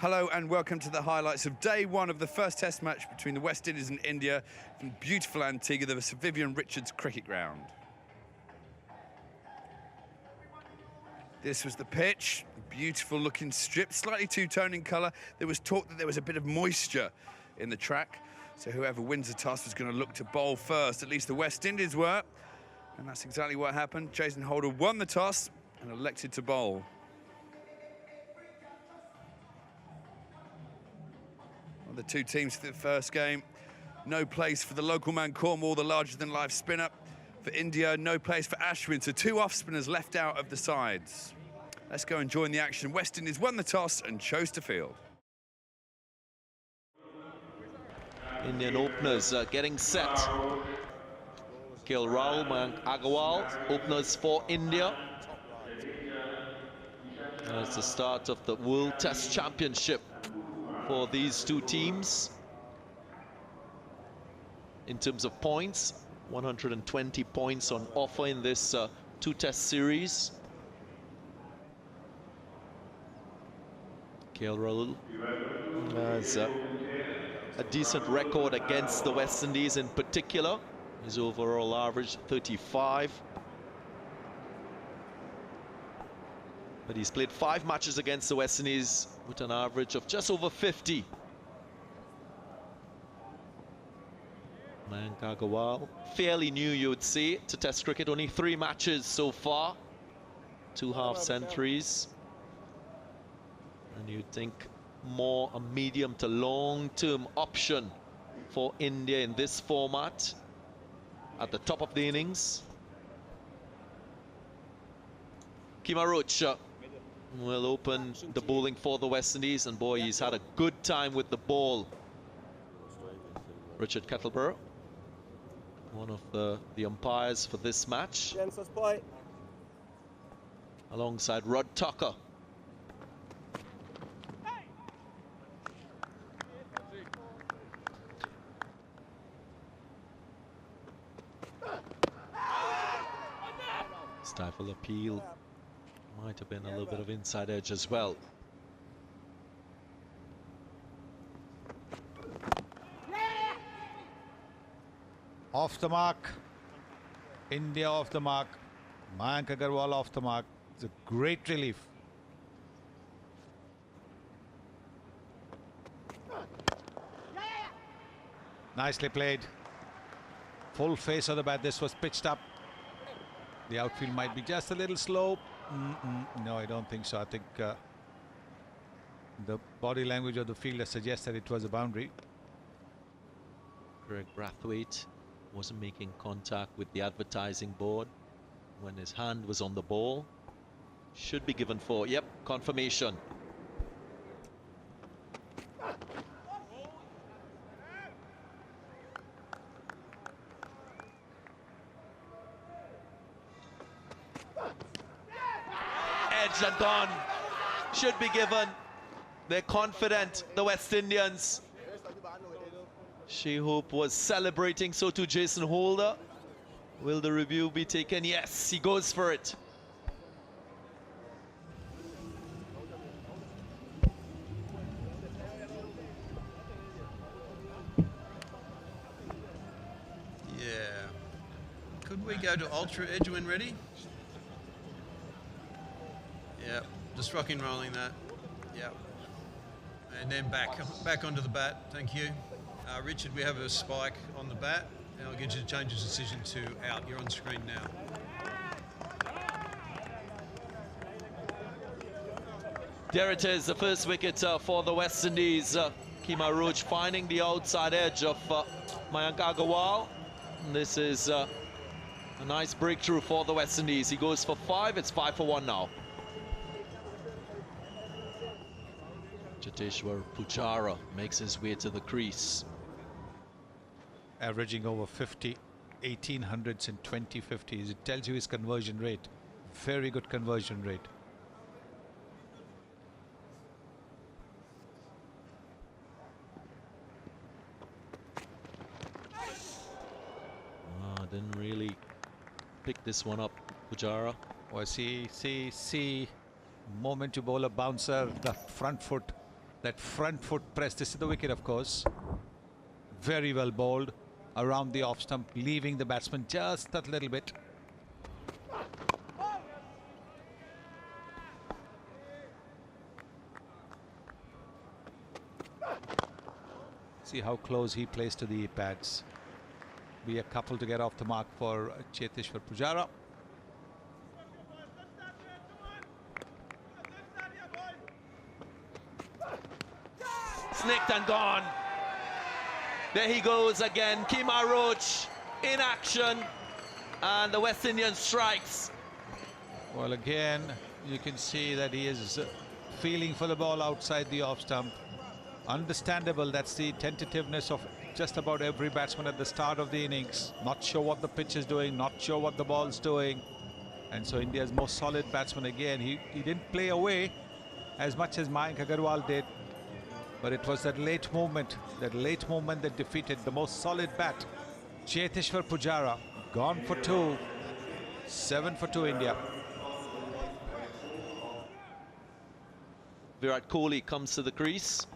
Hello and welcome to the highlights of day one of the first test match between the West Indies and India from beautiful Antigua, the Sir Vivian Richards cricket ground. This was the pitch, beautiful looking strip, slightly two-tone in colour. There was talk that there was a bit of moisture in the track, so whoever wins the toss was going to look to bowl first. At least the West Indies were, and that's exactly what happened. Jason Holder won the toss and elected to bowl. The two teams for the first game. No place for the local man Cornwall, the larger-than-life spinner. For India, no place for Ashwin, so two off-spinners left out of the sides. Let's go and join the action. West Indies won the toss and chose to field. Indian openers getting set. KL Rahul, Mayank Agarwal, openers for India. It's the start of the World Test Championship for these two teams. In terms of points, 120 points on offer in this two-test series. KL Rahul has a decent record against the West Indies in particular. His overall average 35. But he's played 5 matches against the West Indies with an average of just over 50. Mayank Agarwal, fairly new, you would say, to Test cricket. Only 3 matches so far, 2 half-centuries. And you'd think more a medium to long-term option for India in this format at the top of the innings. Kemar Roach will open the bowling for the West Indies, and boy, he's had a good time with the ball. Richard Kettleborough, one of the umpires for this match, alongside Rod Tucker. Stifle appeal. Might have been a little bit of inside edge as well. Off the mark. India off the mark. Mayank Agarwal off the mark. It's a great relief. Nicely played. Full face of the bat. This was pitched up. The outfield might be just a little slow. No, I don't think so. I think the body language of the fielder suggests that it was a boundary. Greg Brathwaite wasn't making contact with the advertising board when his hand was on the ball. Should be given 4. Yep, confirmation. Edge and gone. Should be given. They're confident, the West Indians. Shehope was celebrating, so too Jason Holder. Will the review be taken? Yes, he goes for it. Yeah. Could we go to ultra edge when ready? Yeah, just rocking rolling that. Yeah. And then back onto the bat. Thank you. Richard, we have a spike on the bat, and I'll get you to change your decision to out. You're on screen now. There it is, the first wicket for the West Indies. Kemar Roach finding the outside edge of Mayank Agarwal. And this is a nice breakthrough for the West Indies. He goes for 5. It's 5 for 1 now. Cheteshwar Pujara makes his way to the crease. Averaging over 50, 1800s and 2050s. It tells you his conversion rate. Very good conversion rate. Didn't really pick this one up, Pujara. Well, see. Moment to bowl a bouncer, the front foot that front foot press. This is the wicket, of course. Very well bowled around the off stump, leaving the batsman just a little bit. See how close he plays to the pads. Be a couple to get off the mark for Cheteshwar Pujara. Snicked and gone. There he goes again. Kemar Roach in action, and the West Indian strikes. Well, again, you can see that he is feeling for the ball outside the off stump. Understandable, that's the tentativeness of just about every batsman at the start of the innings. Not sure what the pitch is doing, not sure what the ball's doing. And so India's most solid batsman again, he didn't play away as much as Mayank Agarwal did. But it was that late movement that defeated the most solid bat. Cheteshwar Pujara, gone for 2. 7 for 2 India. Virat Kohli comes to the crease.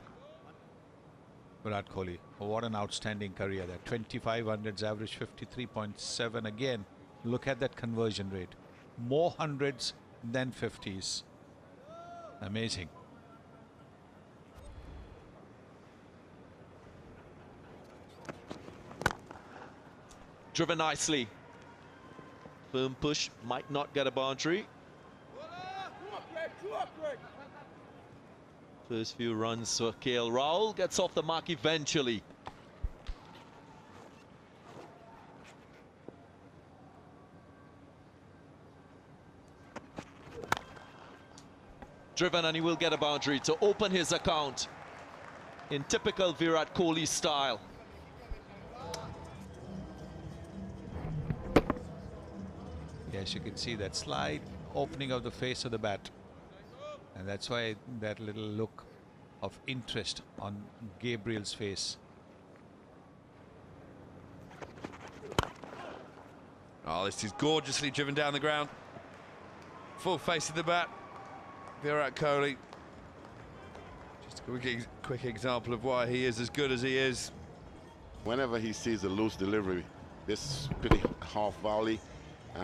Virat Kohli, what an outstanding career there. 2500s, average 53.7 again. Look at that conversion rate. More hundreds than 50s. Amazing. Driven nicely. Firm push, might not get a boundary. First few runs for KL Rahul, gets off the mark eventually. Driven, and he will get a boundary to open his account in typical Virat Kohli style. Yes, you can see that slight opening of the face of the bat. And that's why that little look of interest on Gabriel's face. Oh, this is gorgeously driven down the ground. Full face of the bat. Virat Kohli. Just a quick example of why he is as good as he is. Whenever he sees a loose delivery, this pretty half volley,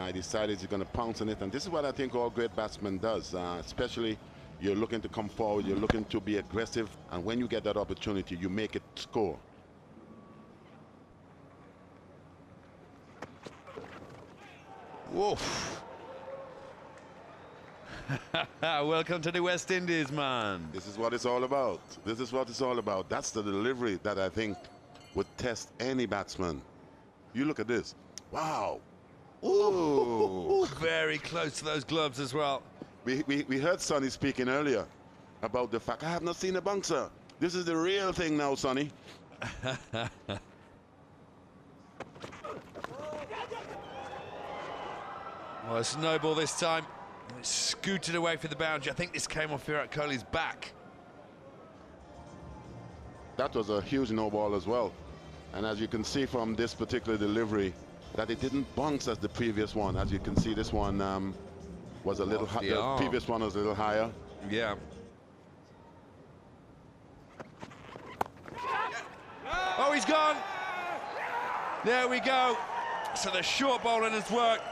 he decided he's going to pounce on it. And this is what I think all great batsmen does, especially you're looking to come forward, you're looking to be aggressive, and when you get that opportunity, you make it score. Woof. Welcome to the West Indies, man. This is what it's all about. This is what it's all about. That's the delivery that I think would test any batsman. You look at this. Wow. Ooh. Very close to those gloves as well. We heard Sonny speaking earlier about the fact I have not seen a bouncer. This is the real thing now, Sonny. Well, it's no ball this time. It's scooted away for the boundary. I think this came off Virat Kohli's back. That was a huge no ball as well. And as you can see from this particular delivery, that it didn't bounce as the previous one. As you can see, this one was a little higher. The previous one was a little higher. Yeah. Oh, he's gone. There we go. So the short bowling has worked.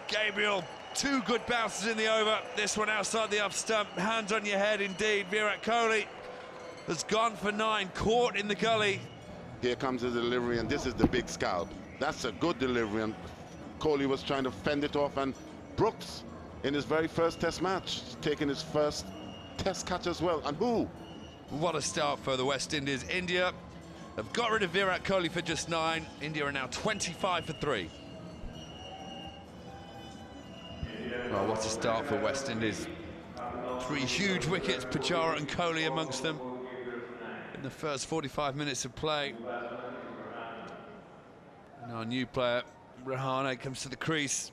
Gabriel, 2 good bounces in the over. This one outside the off stump. Hands on your head, indeed. Virat Kohli has gone for 9, caught in the gully. Here comes the delivery, and this is the big scalp. That's a good delivery, and Kohli was trying to fend it off, and Brooks, in his very first test match, taking his first test catch as well. And who? What a start for the West Indies. India have got rid of Virat Kohli for just 9. India are now 25 for 3. Oh, what a start for West Indies. 3 huge wickets, Pujara and Kohli amongst them in the first 45 minutes of play. And our new player, Rahane, comes to the crease.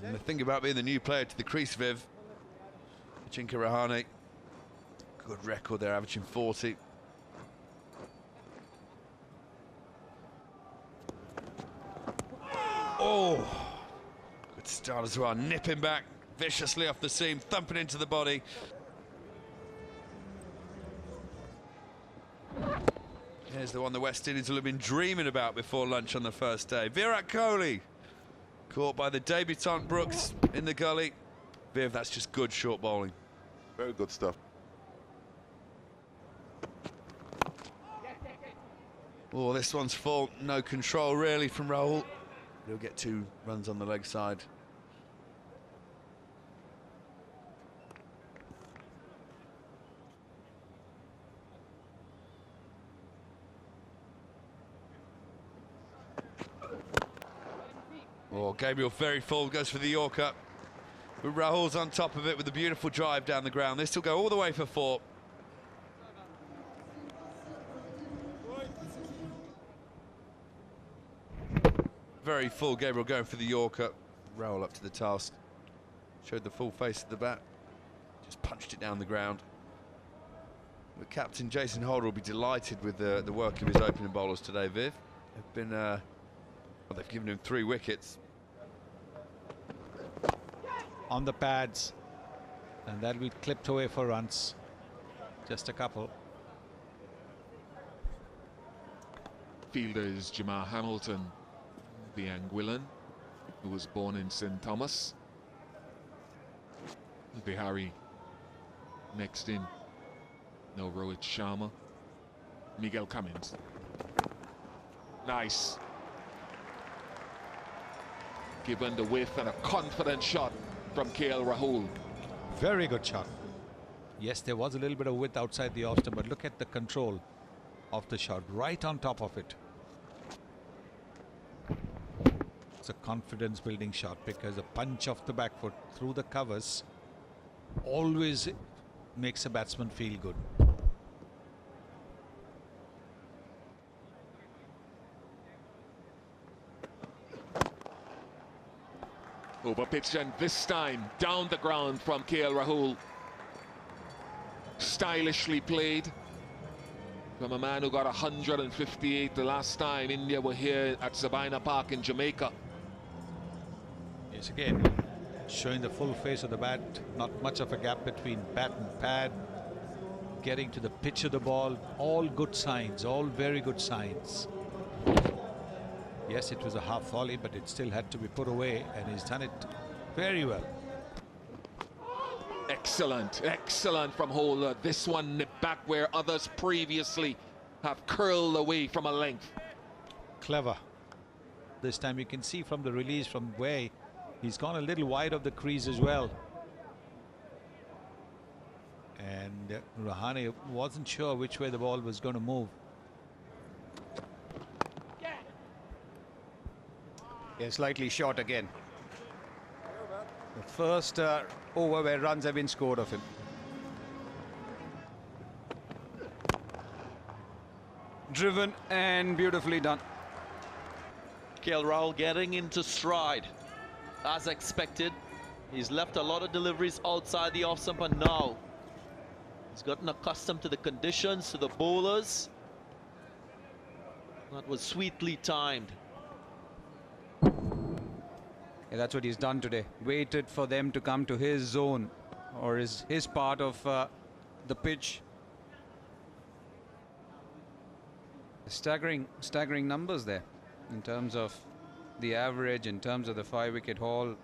And the thing about being the new player to the crease, Viv, Ajinkya Rahane, good record there, averaging 40. Oh, good start as well, nipping back viciously off the seam, thumping into the body. Here's the one the West Indies will have been dreaming about before lunch on the first day. Virat Kohli, caught by the debutant Brooks in the gully. Viv, that's just good short bowling. Very good stuff. Oh, this one's full. No control really from Rahul. He'll get 2 runs on the leg side. Oh, Gabriel very full, goes for the Yorker. But Rahul's on top of it with a beautiful drive down the ground. This will go all the way for 4. Very full, Gabriel going for the Yorker. Rahul up to the task. Showed the full face of the bat. Just punched it down the ground. But captain Jason Holder will be delighted with the work of his opening bowlers today, Viv. They've been, well, they've given him 3 wickets. On the pads, and that'll be clipped away for runs. Just a couple. Fielder is Jamar Hamilton, the Anguillan, who was born in St. Thomas. Bihari next in. No Rohit Sharma. Miguel Cummins. Nice. Given the whiff and a confident shot from KL Rahul. Very good shot. Yes, there was a little bit of width outside the off stump, but look at the control of the shot, right on top of it. It's a confidence building shot because a punch off the back foot through the covers always makes a batsman feel good. Over pitch, and this time down the ground from KL Rahul. Stylishly played from a man who got 158 the last time India were here at Sabina Park in Jamaica. Yes, again, showing the full face of the bat, not much of a gap between bat and pad, getting to the pitch of the ball, all good signs, all very good signs. Yes, it was a half volley, but it still had to be put away, and he's done it very well. Excellent, excellent from Holder. This one nipped back where others previously have curled away from a length. Clever. This time you can see from the release from where he's gone a little wide of the crease as well. And Rahane wasn't sure which way the ball was going to move. Yeah, slightly short again. The first over where runs have been scored of him. Driven and beautifully done. KL Rahul getting into stride as expected. He's left a lot of deliveries outside the off stump, and now he's gotten accustomed to the conditions, to the bowlers. That was sweetly timed. Yeah, that's what he's done today. Waited for them to come to his zone or his part of the pitch. Staggering numbers there in terms of the average, in terms of the 5-wicket haul.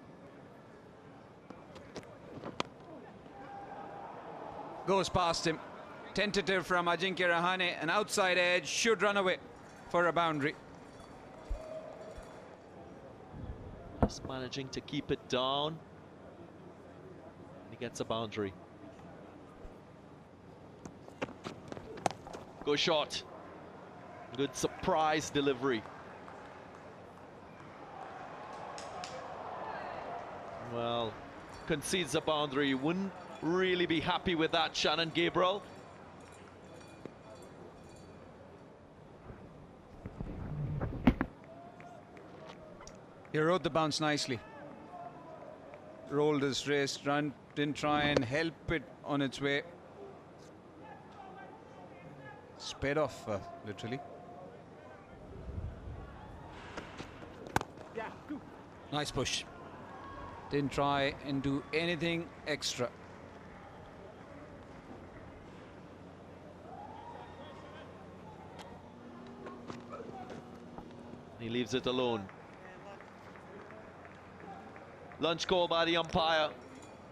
Goes past him. Tentative from Ajinkya Rahane. An outside edge, should run away for a boundary. Just managing to keep it down. He gets a boundary. Good shot. Good surprise delivery. Well, concedes a boundary. Wouldn't really be happy with that, Shannon Gabriel. He rode the bounce nicely. Rolled his wrist, run, didn't try and help it on its way. Sped off, literally. Nice push. Didn't try and do anything extra. He leaves it alone. Lunch call by the umpire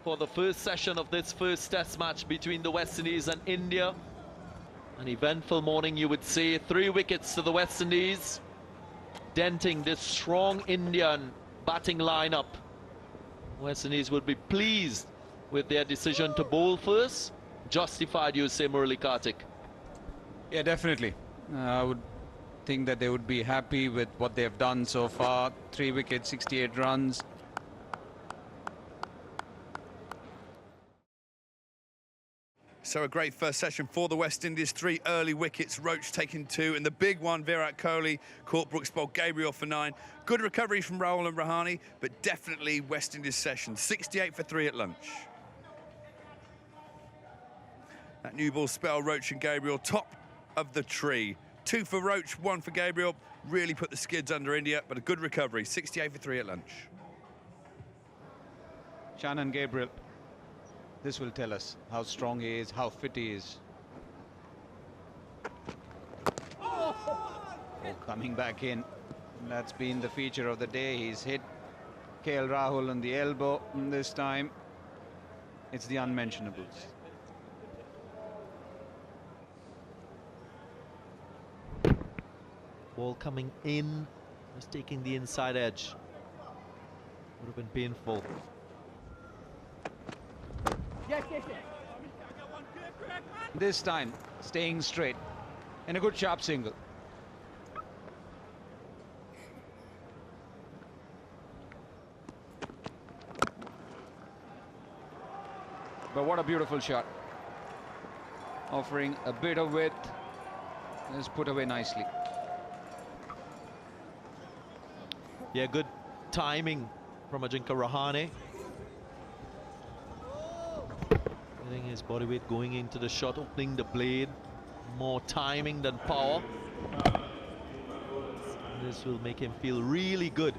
for the first session of this first test match between the West Indies and India. An eventful morning, you would say. 3 wickets to the West Indies, denting this strong Indian batting lineup. West Indies would be pleased with their decision to bowl first. Justified, you say, Murali Kartik? Yeah, definitely. I would think that they would be happy with what they have done so far. 3 wickets, 68 runs. So a great first session for the West Indies. 3 early wickets, Roach taking 2, and the big one, Virat Kohli caught Brooks bowled Gabriel for 9. Good recovery from Rahul and Rahane, but definitely West Indies session. 68 for 3 at lunch. That new ball spell, Roach and Gabriel, top of the tree. 2 for Roach, 1 for Gabriel. Really put the skids under India, but a good recovery. 68 for 3 at lunch. Shannon Gabriel. This will tell us how strong he is, how fit he is. Oh, coming back in. That's been the feature of the day. He's hit KL Rahul on the elbow, and this time it's the unmentionables. Ball coming in, just taking the inside edge. Would have been painful. This time, staying straight. And a good sharp single. But what a beautiful shot. Offering a bit of width. It's put away nicely. Yeah, good timing from Ajinkya Rahane. Getting his body weight going into the shot, opening the blade. More timing than power. This will make him feel really good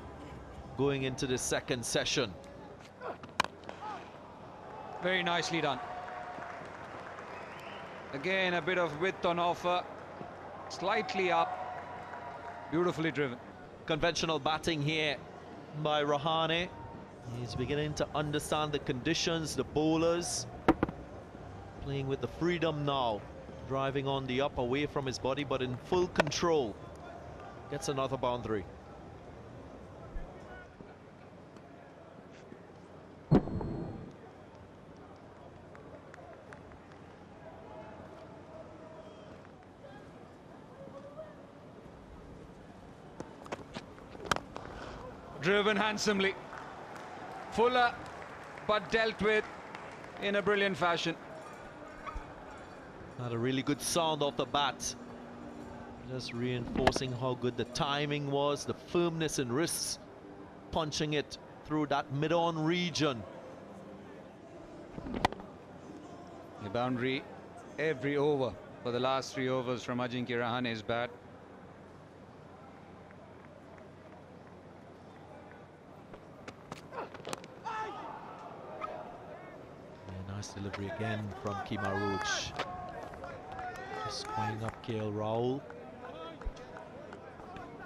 going into the second session. Very nicely done. Again, a bit of width on offer. Slightly up. Beautifully driven. Conventional batting here by Rahane. He's beginning to understand the conditions, the bowlers. Playing with the freedom now. Driving on the up, away from his body, but in full control. Gets another boundary. Driven handsomely. Fuller, but dealt with in a brilliant fashion. Had a really good sound off the bat. Just reinforcing how good the timing was, the firmness in wrists, punching it through that mid-on region. The boundary every over for the last 3 overs from Ajinkya Rahane's bat. Nice delivery again from Kemar Roach. Just squaring up KL Rahul.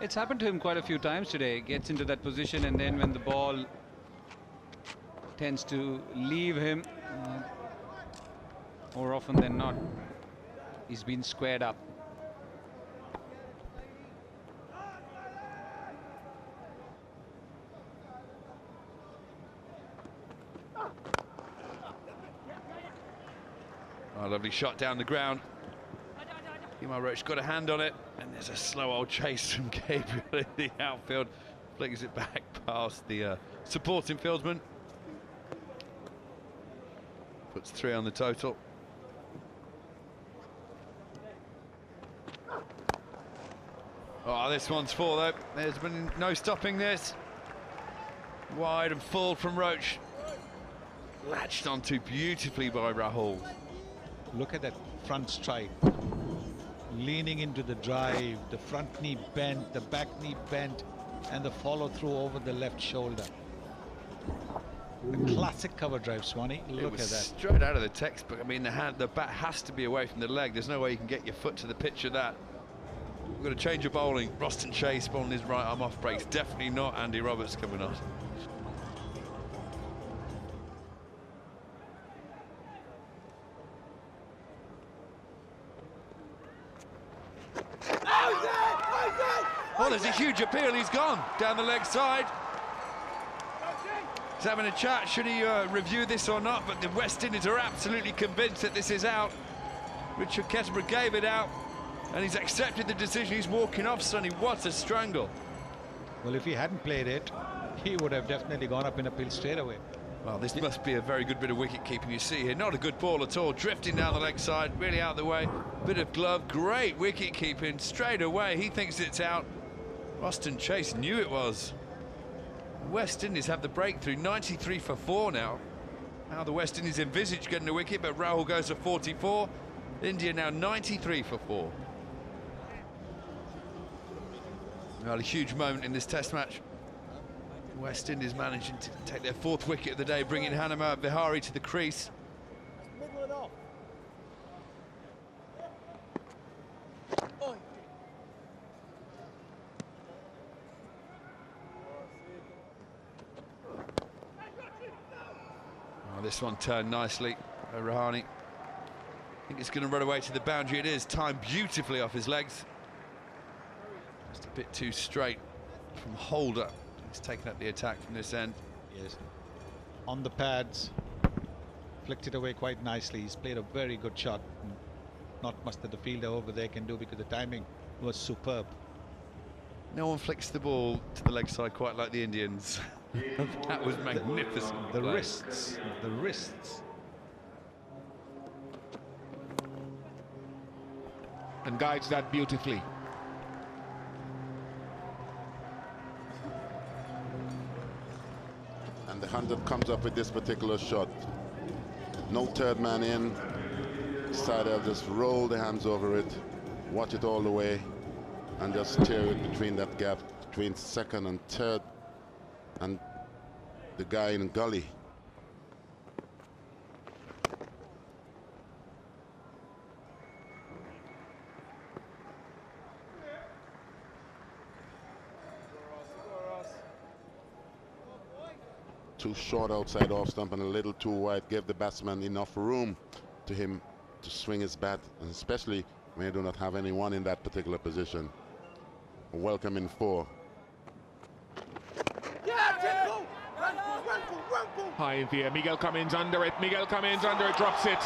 It's happened to him quite a few times today. Gets into that position, and then when the ball tends to leave him, more often than not, he's been squared up. Oh, lovely shot down the ground. Kemar Roach got a hand on it, and there's a slow old chase from Gabriel in the outfield. Flings it back past the supporting fieldsman. Puts 3 on the total. Oh, this one's 4 though. There's been no stopping this. Wide and full from Roach. Latched onto beautifully by Rahul. Look at that front strike. Leaning into the drive, the front knee bent, the back knee bent, and the follow through over the left shoulder. A classic cover drive, Swanee. Look at that. Straight out of the textbook. I mean, the bat has to be away from the leg. There's no way you can get your foot to the pitch of that. We've got to change of bowling. Roston Chase bowling his right arm off breaks. Definitely not Andy Roberts coming off. Oh, there's a huge appeal. He's gone down the leg side. He's having a chat. Should he review this or not? But the West Indies are absolutely convinced that this is out. Richard Kettleborough gave it out, and he's accepted the decision. He's walking off, Sonny. What a strangle. Well, if he hadn't played it, he would have definitely gone up in appeal straight away. Well, this must be a very good bit of wicket keeping you see here. Not a good ball at all. Drifting down the leg side, really out of the way. Bit of glove, great wicket keeping straight away. He thinks it's out. Roston Chase knew it was. West Indies have the breakthrough, 93 for 4 now. Now the West Indies envisage getting a wicket, but Rahul goes for 44. India now 93 for 4. Well, a huge moment in this Test match. West Indies managing to take their 4th wicket of the day, bringing Hanuma Vihari to the crease. Oh, this one turned nicely by Rahane. I think it's going to run away to the boundary. It is timed beautifully off his legs. Just a bit too straight from Holder. He's taken up the attack from this end. Yes. On the pads, flicked it away quite nicely. He's played a very good shot. Not much that the fielder over there can do because the timing was superb. No one flicks the ball to the leg side quite like the Indians. That was magnificent. The wrists. The wrists. And guides that beautifully. And the 100 comes up with this particular shot. No third man in. Decided just roll the hands over it, watch it all the way, and just tear it between that gap between second and third and the guy in the gully. Too short outside off stump and a little too wide, gave the batsman enough room to him to swing his bat, and especially when you do not have anyone in that particular position. A welcoming 4. High in the air, Miguel Cummins under it, Miguel Cummins under it, drops it.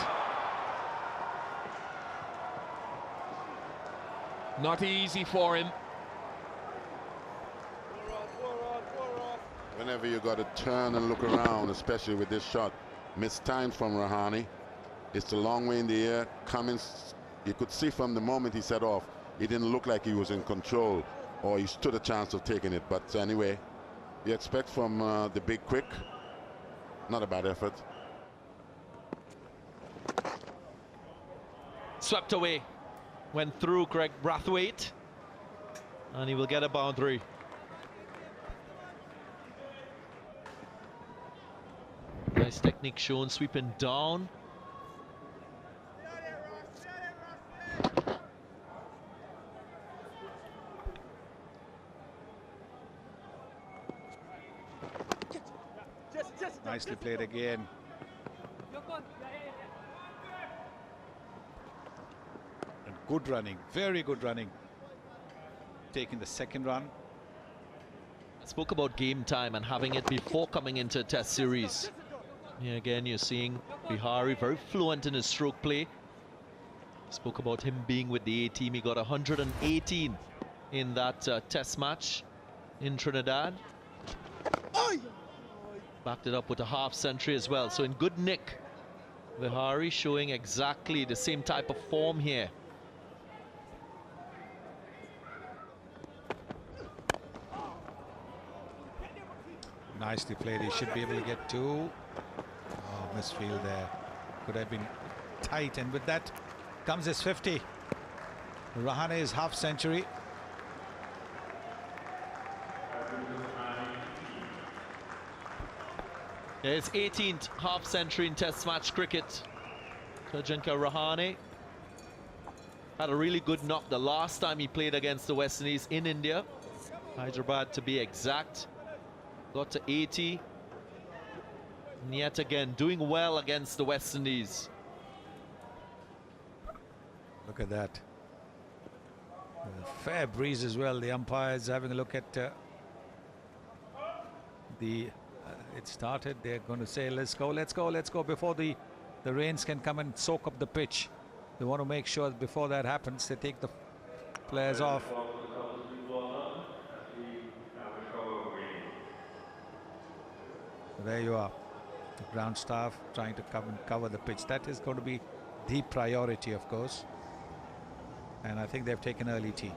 Not easy for him. Whenever you got to turn and look around, especially with this shot, mistimed from Rahane. It's a long way in the air. Cummins, you could see from the moment he set off, he didn't look like he was in control, or he stood a chance of taking it. But anyway, you expect from the big quick, not a bad effort. Swept away, went through Greg Brathwaite, and he will get a boundary. Nice technique shown, sweeping down. Nicely played again. And good running, very good running. Taking the 2nd run. I spoke about game time and having it before coming into a Test series. Here again, you're seeing Vihari very fluent in his stroke play. Spoke about him being with the A team. He got 118 in that Test match in Trinidad. Backed it up with a half century as well. So in good nick. Vihari showing exactly the same type of form here. Nicely played. He should be able to get 2. Oh, misfield there. Could have been tight, and with that comes his 50. Rahane's half century. His 18th half century in Test match cricket. Ajinkya Rahane. had a really good knock the last time he played against the West Indies in India. Hyderabad to be exact. Got to 80. And yet again, doing well against the West Indies. Look at that. Fair breeze as well. The umpires having a look at it started. They're going to say, let's go, let's go, let's go, before the rains can come and soak up the pitch. They want to make sure before that happens, they take the players off. There you are. The ground staff trying to come and cover the pitch. That is going to be the priority, of course. And I think they've taken early tea.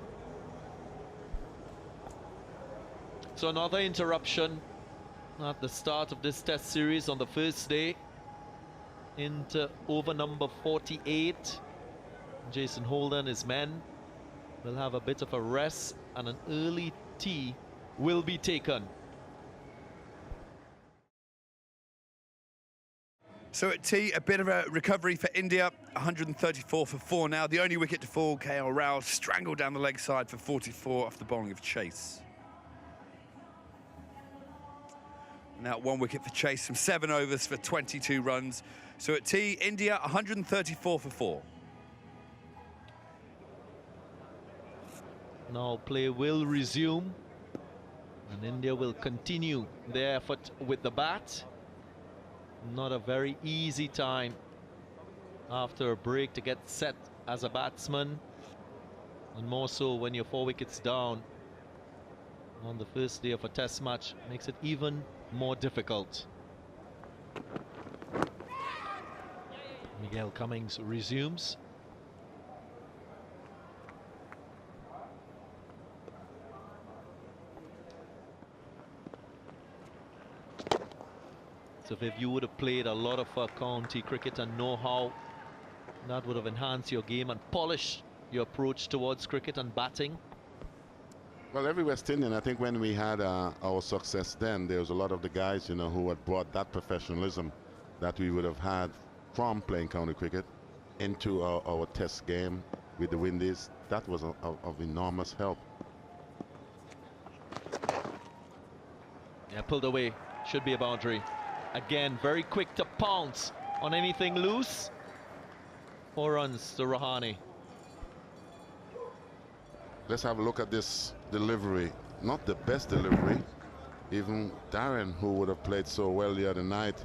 So another interruption at the start of this test series on the first day into over number 48. Jason Holder and his men will have a bit of a rest, and an early tea will be taken. So at tea, a bit of a recovery for India, 134 for 4 now. The only wicket to fall, Kemar Roach strangled down the leg side for 44 off the bowling of Chase. Now 1 wicket for Chase from 7 overs for 22 runs. So at tea, India 134 for 4. Now play will resume, and India will continue their effort with the bat. Not a very easy time after a break to get set as a batsman, and more so when you're 4 wickets down on the first day of a test match. Makes it even more difficult. Miguel Cummings resumes. So if you would have played a lot of county cricket and know how, that would have enhanced your game and polished your approach towards cricket and batting. Well, every West Indian, I think when we had our success then, there was a lot of the guys, you know, who had brought that professionalism that we would have had from playing county cricket into our test game with the Windies. That was of enormous help. Yeah, pulled away. Should be a boundary. Again, very quick to pounce on anything loose. 4 runs to Rahane. Let's have a look at this delivery. Not the best delivery. Even Darren, who would have played so well the other night,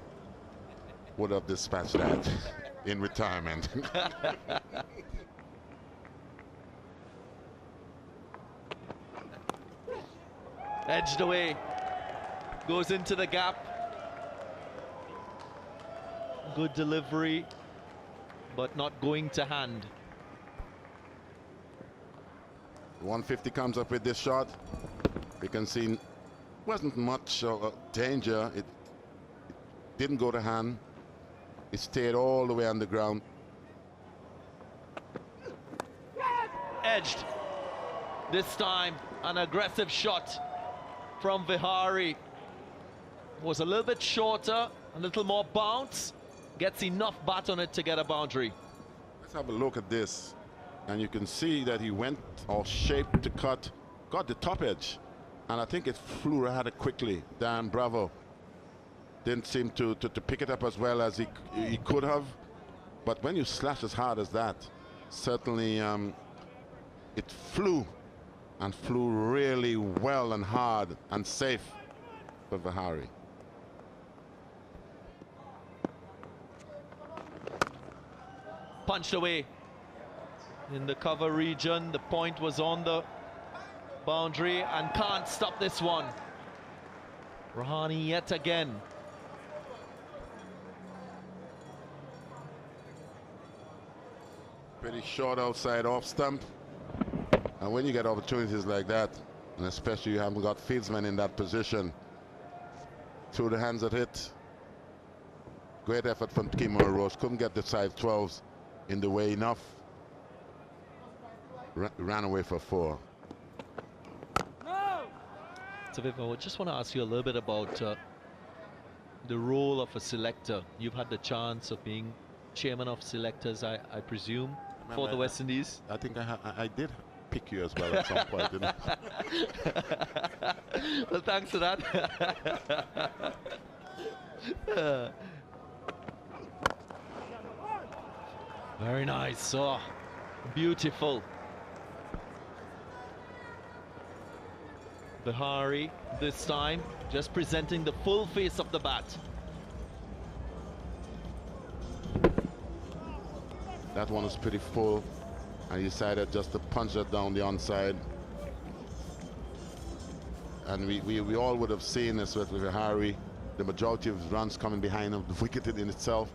would have dispatched that in retirement. Edged away. Goes into the gap. Good delivery, but not going to hand. 150 comes up with this shot. We can see wasn't much danger. It didn't go to hand. It stayed all the way on the ground. Edged. This time, an aggressive shot from Vihari. Was a little bit shorter, a little more bounce. Gets enough bat on it to get a boundary. Let's have a look at this. And you can see that he went all shaped to cut, got the top edge. And I think it flew rather quickly. Dan Bravo didn't seem to pick it up as well as he could have. But when you slash as hard as that, certainly it flew, and flew really well and hard and safe for Vihari. Punched away in the cover region. The point was on the boundary and can't stop this one. Rahane yet again. Pretty short outside off stump. And when you get opportunities like that, and especially you haven't got fieldsmen in that position, through the hands at hit. Great effort from Kemar Roach. Couldn't get the side 12s in the way enough. Ran away for 4. So Viv, I just want to ask you a little bit about the role of a selector. You've had the chance of being chairman of selectors, I presume. for the West Indies. I think I did pick you as well at some point, didn't I? Well, thanks for that. Very nice. Oh, beautiful. Bihari this time just presenting the full face of the bat. That one is pretty full, and he decided just to punch that down the onside. And we all would have seen this with Bihari, the majority of his runs coming behind him, the wicket in itself.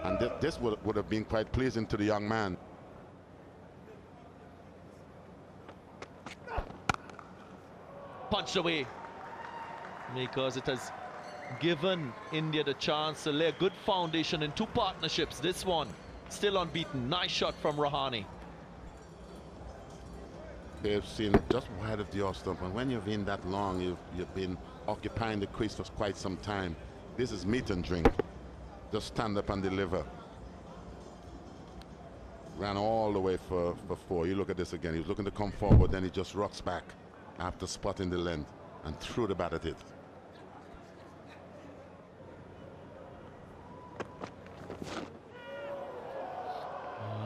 And this would have been quite pleasing to the young man. Punched away because it has given India the chance to lay a good foundation in two partnerships. This one still unbeaten. Nice shot from Rahane. They've seen just wide of the off stump, and when you've been that long, you've been occupying the crease for quite some time. This is meat and drink. Just stand up and deliver. Ran all the way for four. You look at this again. He was looking to come forward, then he just rocks back after spotting the length and threw the bat at it.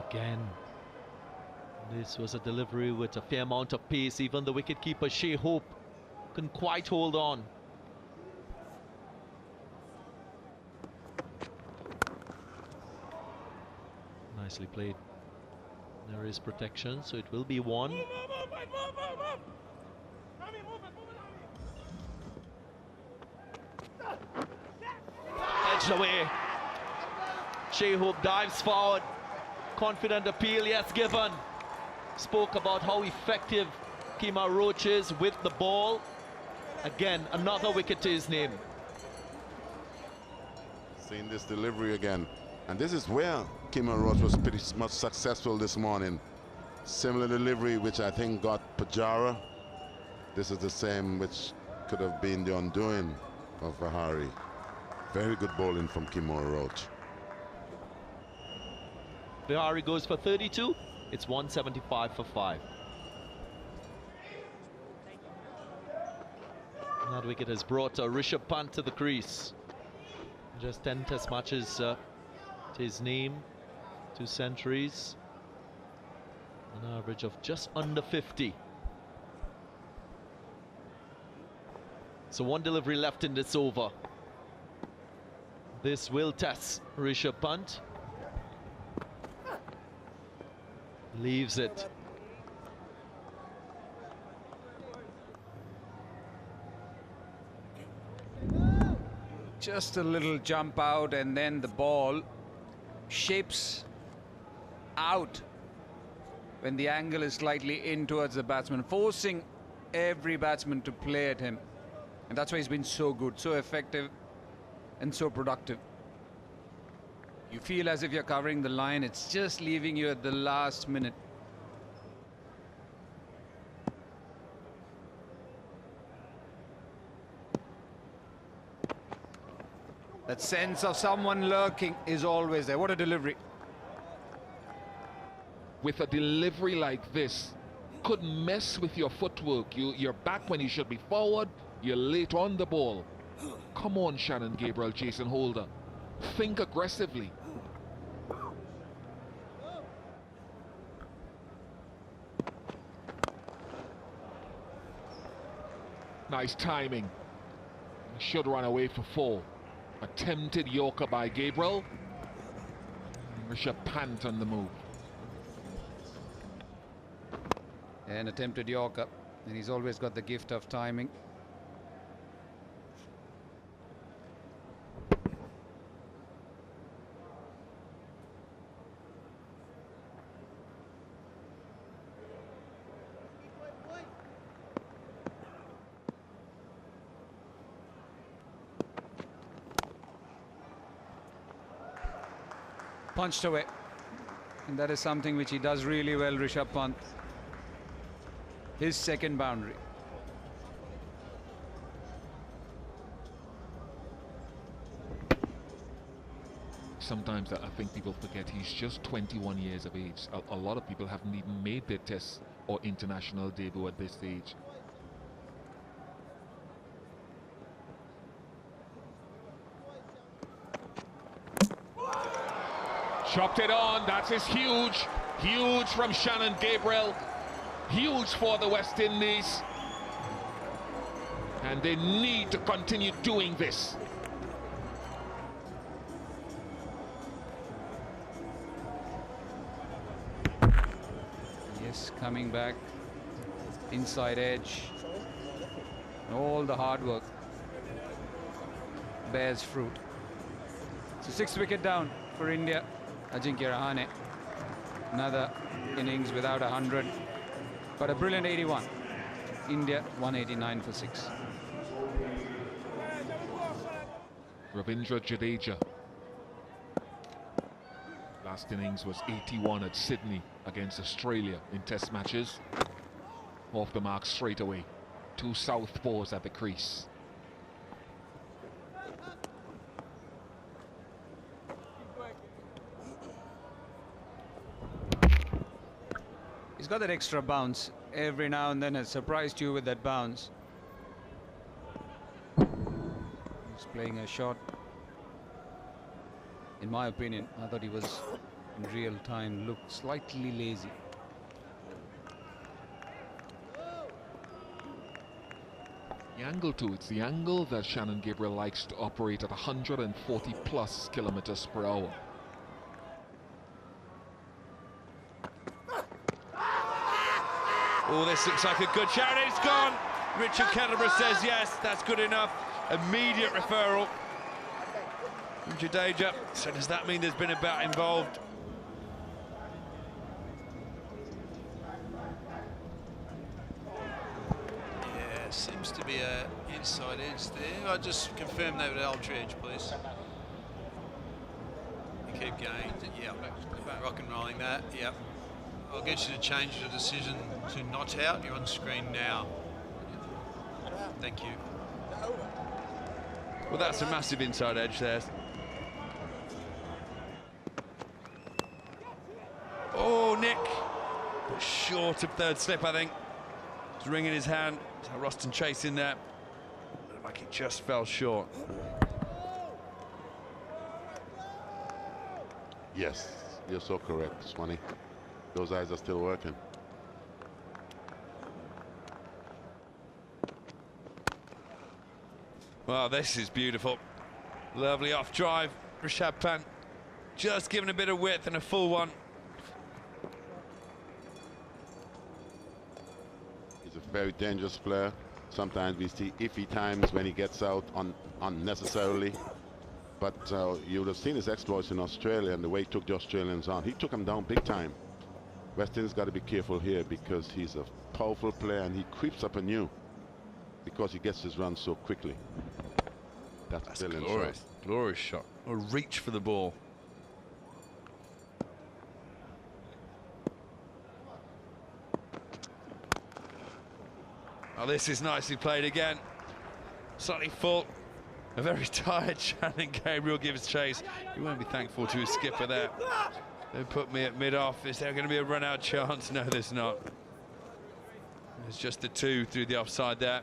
Again, this was a delivery with a fair amount of pace. Even the wicketkeeper Shea Hope couldn't quite hold on. Nicely played. There is protection, so it will be one. Edged away. Shea Hope dives forward. Confident appeal, yes, given. Spoke about how effective Kemar Roach is with the ball. Again, another wicket to his name. Seeing this delivery again. And this is where Kemar Roach was pretty much successful this morning. Similar delivery, which I think got Pujara. This is the same which could have been the undoing of Bihari. Very good bowling from Kemar Roach. Bihari goes for 32. It's 175 for 5. That wicket has brought Rishabh Pant to the crease. Just 10 test matches to his name, 2 centuries, an average of just under 50. So 1 delivery left in this over. This will test Rishabh Pant. Leaves it. Just a little jump out, and then the ball shapes out when the angle is slightly in towards the batsman, forcing every batsman to play at him. And that's why he's been so good, so effective and so productive. You feel as if you're covering the line, it's just leaving you at the last minute. That sense of someone lurking is always there. What a delivery. With a delivery like this, could mess with your footwork. You're back when you should be forward. You're late on the ball. Come on, Shannon Gabriel, Jason Holder. Think aggressively. Nice timing. Should run away for 4. Attempted Yorker by Gabriel. Rishabh Pant on the move. An attempted Yorker, and he's always got the gift of timing. Punched away, and that is something which he does really well, Rishabh Pant. His second boundary. sometimes I think people forget he's just 21 years of age. A lot of people haven't even made their test or international debut at this stage. Chopped it on. That is huge. Huge from Shannon Gabriel. Huge for the West Indies. And they need to continue doing this. Yes, coming back. Inside edge. All the hard work bears fruit. So 6th wicket down for India. Ajinkya Rahane. Another innings without 100. But a brilliant 81. India 189 for 6. Ravindra Jadeja. Last innings was 81 at Sydney against Australia in test matches. Off the mark straight away. 2 southpaws at the crease. He's got that extra bounce. Every now and then has surprised you with that bounce. He's playing a shot. In my opinion, I thought he was in real time looked slightly lazy. The angle too, it's the angle that Shannon Gabriel likes to operate at 140 plus kilometers per hour. Oh, this looks like a good shot. It's gone. Richard Kettleborough says yes, that's good enough. Immediate referral. Jadeja. So does that mean there's been a bat involved? Yeah, seems to be a inside edge there. I'll just confirm that with ultra edge, please. You keep going. Yeah, rock and rolling that. Yep. I'll get you to change the decision to not out. You're on screen now. Thank you. Well, that's a massive inside edge there. Oh, Nick. But short of third slip, I think. It's ringing his hand. So Roston chasing there. Looked like it just fell short. Yes, you're so correct, Swanee. Those eyes are still working. Well, this is beautiful. Lovely off drive. Rishabh Pant just giving a bit of width and a full one. He's a very dangerous player. Sometimes we see iffy times when he gets out unnecessarily. But you would have seen his exploits in Australia and the way he took the Australians on. He took them down big time. West Indies got to be careful here because he's a powerful player and he creeps up on you because he gets his run so quickly. That's glorious, glorious shot. A reach for the ball. Oh, this is nicely played again. Slightly full. A very tired Shannon Gabriel gives chase. He won't be thankful to his skipper there. They put me at mid-off. Is there going to be a run-out chance? No, there's not. There's just the 2 through the offside there.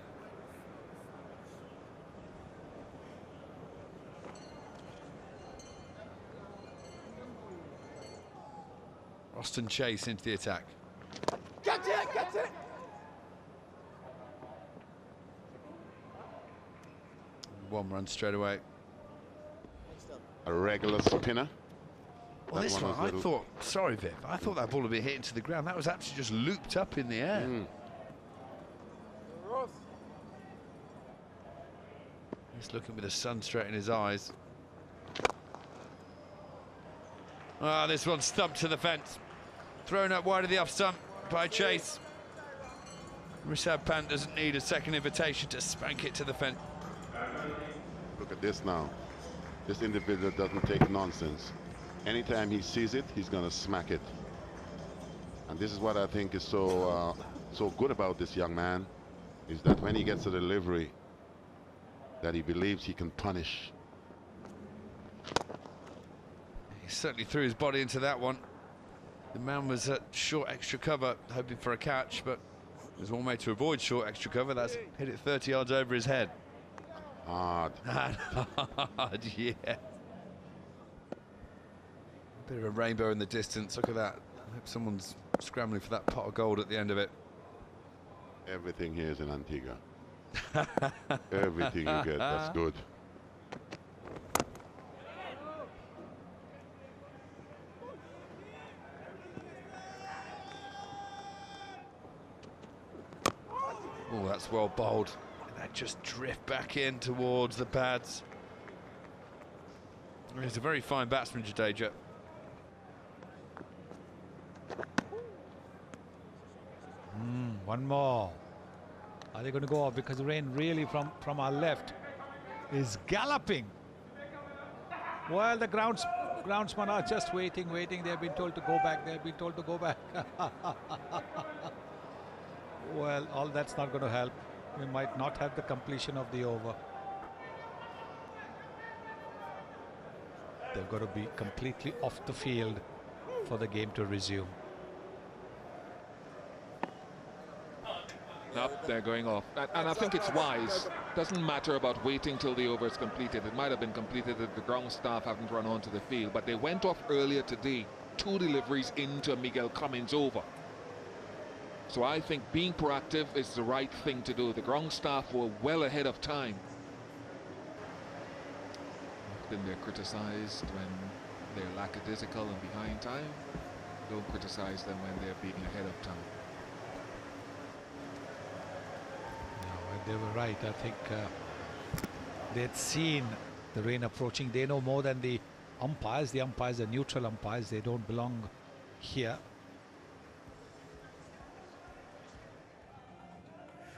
Roston chase into the attack. Get it, get it! One run straight away. A regular spinner. Well, this one, I thought, sorry Viv, I thought that ball would be hit into the ground. That was actually just looped up in the air. He's looking with the sun straight in his eyes. Ah, this one's stumped to the fence. Thrown up wide of the off stump by Chase. Rishabh Pant doesn't need a second invitation to spank it to the fence. Look at this now. This individual doesn't take nonsense. Anytime he sees it, he's going to smack it. And this is what I think is so good about this young man, is that when he gets a delivery that he believes he can punish. certainly threw his body into that one. The man was at short extra cover, hoping for a catch, but there's one way to avoid short extra cover. That's hit it 30 yards over his head. Hard. Hard, yeah. Bit of a rainbow in the distance. Look at that. I hope someone's scrambling for that pot of gold at the end of it. Everything here is in Antigua. Everything you get, that's good. Oh, that's well bowled. That just drift back in towards the pads. He's a very fine batsman, Jadeja. One more. Are they going to go off? Because the rain really from our left is galloping. Well, the groundsmen are just waiting. They've been told to go back. Well, all that's not going to help. We might not have the completion of the over. They've got to be completely off the field for the game to resume. Nope, they're going off. And I think it's wise. Doesn't matter about waiting till the over is completed. It might have been completed if the ground staff haven't run onto the field. But they went off earlier today. 2 deliveries into Miguel Cummins' over. So I think being proactive is the right thing to do. The ground staff were well ahead of time. Then they're criticized when they're lackadaisical and behind time. Don't criticize them when they're being ahead of time. They were right. I think they'd seen the rain approaching. They know more than the umpires. The umpires are neutral umpires. They don't belong here.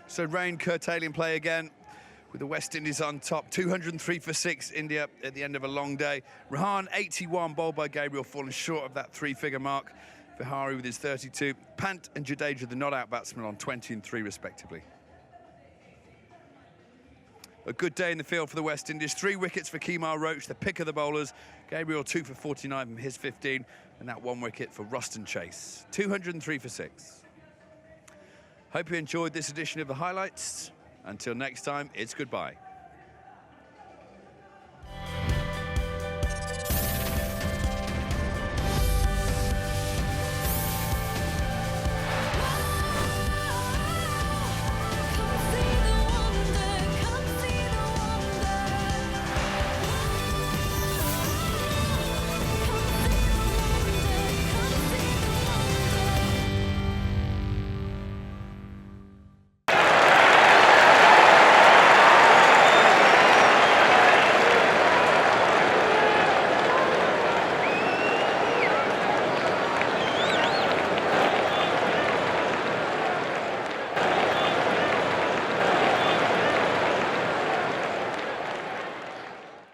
So rain curtailing play again with the West Indies on top. 203 for 6, India at the end of a long day. Rahane 81, bowled by Gabriel, falling short of that 3-figure mark. Vihari with his 32. Pant and Jadeja, the not-out batsmen, on 20 and 3 respectively. A good day in the field for the West Indies. 3 wickets for Kemar Roach, the pick of the bowlers. Gabriel 2 for 49 from his 15, and that 1 wicket for Ruston Chase. 203 for 6. Hope you enjoyed this edition of the highlights. Until next time, it's goodbye.